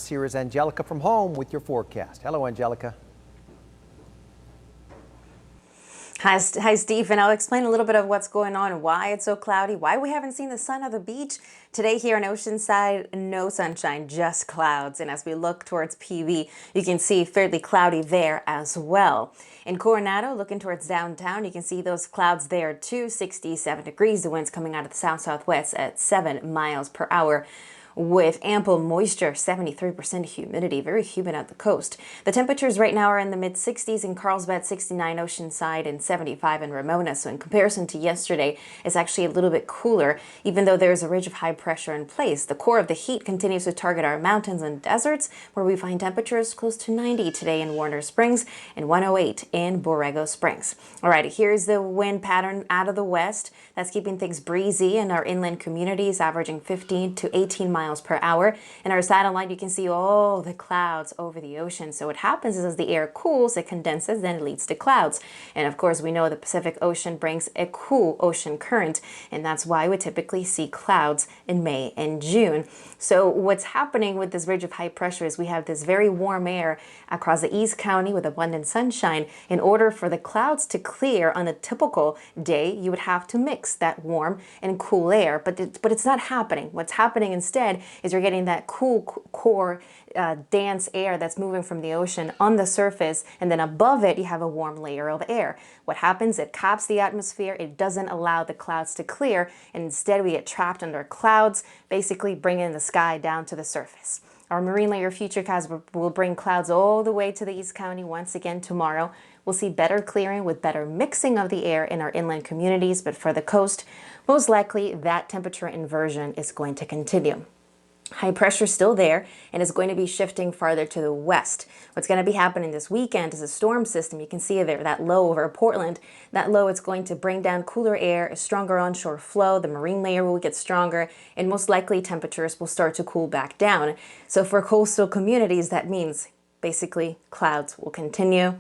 Campos. Here is Angelica from home with your forecast. Hello, Angelica. Hi, Steve, and I'll explain a little bit of what's going on, why it's so cloudy, why we haven't seen the sun on the beach. Today here on Oceanside, no sunshine, just clouds. And as we look towards PV, you can see fairly cloudy there as well. In Coronado, looking towards downtown, you can see those clouds there too, 67 degrees. The wind's coming out of the south-southwest at 7 miles per hour. With ample moisture, 73% humidity, very humid at the coast. The temperatures right now are in the mid-60s in Carlsbad, 69 Oceanside, and 75 in Ramona. So in comparison to yesterday, it's actually a little bit cooler, even though there's a ridge of high pressure in place. The core of the heat continues to target our mountains and deserts, where we find temperatures close to 90 today in Warner Springs and 108 in Borrego Springs. All right, here's the wind pattern out of the west. That's keeping things breezy in our inland communities, averaging 15 to 18 miles per hour. In our satellite, you can see all the clouds over the ocean. So what happens is as the air cools, it condenses, then it leads to clouds. And of course, we know the Pacific Ocean brings a cool ocean current, and that's why we typically see clouds in May and June. So what's happening with this ridge of high pressure is we have this very warm air across the East County with abundant sunshine. In order for the clouds to clear on a typical day, you would have to mix that warm and cool air, but it's not happening. What's happening instead is you're getting that cool core dense air that's moving from the ocean on the surface, and then above it you have a warm layer of air. What happens? It caps the atmosphere. It doesn't allow the clouds to clear, and instead we get trapped under clouds, basically bringing the sky down to the surface. Our marine layer futurecast will bring clouds all the way to the East County once again tomorrow. We'll see better clearing with better mixing of the air in our inland communities, but for the coast, most likely that temperature inversion is going to continue. High pressure is still there and is going to be shifting farther to the west. What's going to be happening this weekend is a storm system. You can see there, that low over Portland. That low is going to bring down cooler air, a stronger onshore flow. The marine layer will get stronger, and most likely temperatures will start to cool back down. So for coastal communities, that means basically clouds will continue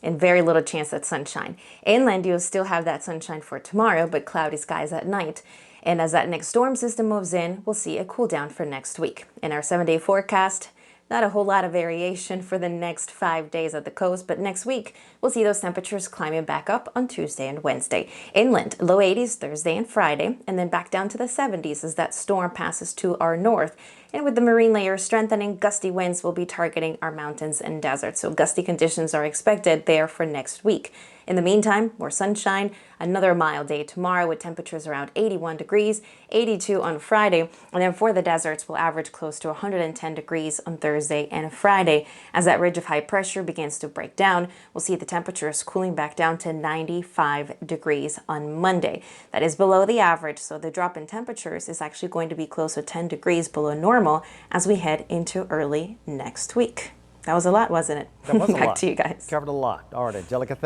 and very little chance at sunshine. Inland, you'll still have that sunshine for tomorrow, but cloudy skies at night. And as that next storm system moves in, we'll see a cool down for next week. In our 7-day forecast, not a whole lot of variation for the next 5 days at the coast, but next week, we'll see those temperatures climbing back up on Tuesday and Wednesday. Inland, low 80s Thursday and Friday, and then back down to the 70s as that storm passes to our north. And with the marine layer strengthening, gusty winds will be targeting our mountains and deserts. So gusty conditions are expected there for next week. In the meantime, more sunshine, another mild day tomorrow with temperatures around 81 degrees, 82 on Friday, and then for the deserts, we'll average close to 110 degrees on Thursday and Friday. As that ridge of high pressure begins to break down, we'll see the temperatures cooling back down to 95 degrees on Monday. That is below the average, so the drop in temperatures is actually going to be close to 10 degrees below normal as we head into early next week. That was a lot, wasn't it? That was a lot. Back to you guys. Covered a lot. All right, Angelica, thanks.